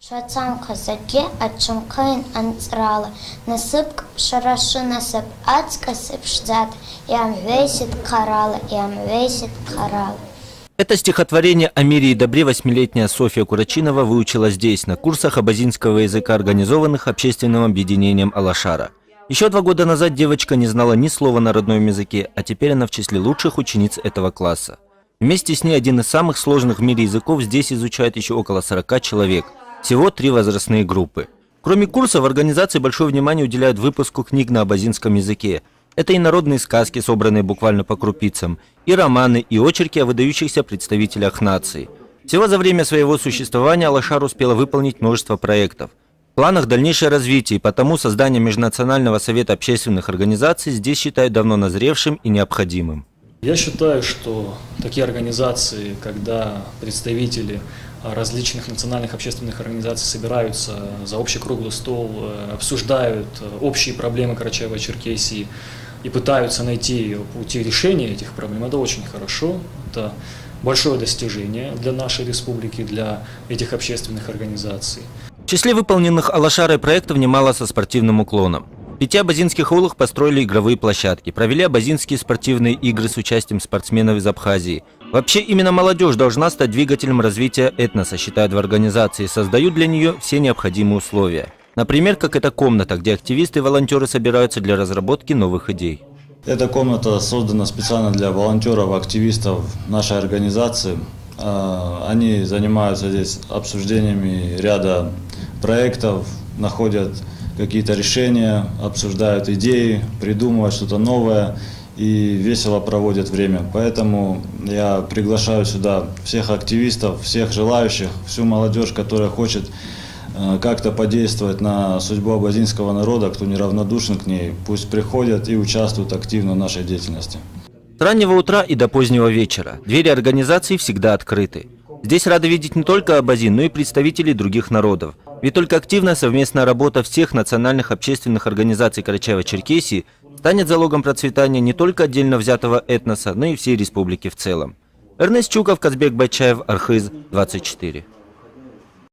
Швацам казаке, ачумкаин анцрала, насыпк шараши насып, ацкасып шзат, ям весит карала, Это стихотворение о мире и добре 8-летняя Софья Курачинова выучила здесь, на курсах абазинского языка, организованных общественным объединением «Алашара». Еще 2 года назад девочка не знала ни слова на родном языке, а теперь она в числе лучших учениц этого класса. Вместе с ней один из самых сложных в мире языков здесь изучает еще около 40 человек. Всего 3 возрастные группы. Кроме курсов, в организации большое внимание уделяют выпуску книг на абазинском языке. Это и народные сказки, собранные буквально по крупицам, и романы, и очерки о выдающихся представителях нации. Всего за время своего существования Алашар успела выполнить множество проектов. В планах дальнейшее развитие, и потому создание Межнационального совета общественных организаций здесь считают давно назревшим и необходимым. Я считаю, что такие организации, когда представители различных национальных общественных организаций собираются за общий круглый стол, обсуждают общие проблемы Карачаево-Черкесии и пытаются найти пути решения этих проблем, это очень хорошо, это большое достижение для нашей республики, для этих общественных организаций. В числе выполненных Алашарой проектов немало со спортивным уклоном. В 5 абазинских аулах построили игровые площадки, провели абазинские спортивные игры с участием спортсменов из Абхазии. Вообще, именно молодежь должна стать двигателем развития этноса, считают в организации, и создают для нее все необходимые условия. Например, как эта комната, где активисты и волонтеры собираются для разработки новых идей. Эта комната создана специально для волонтеров, активистов нашей организации. Они занимаются здесь обсуждениями ряда проектов, находят какие-то решения, обсуждают идеи, придумывают что-то новое и весело проводят время. Поэтому я приглашаю сюда всех активистов, всех желающих, всю молодежь, которая хочет как-то подействовать на судьбу абазинского народа, кто неравнодушен к ней, пусть приходят и участвуют активно в нашей деятельности. С раннего утра и до позднего вечера двери организации всегда открыты. Здесь рады видеть не только абазин, но и представителей других народов. Ведь только активная совместная работа всех национальных общественных организаций Карачаево-Черкесии станет залогом процветания не только отдельно взятого этноса, но и всей республики в целом. Эрнест Чуков, Казбек Байчаев, Архыз, 24.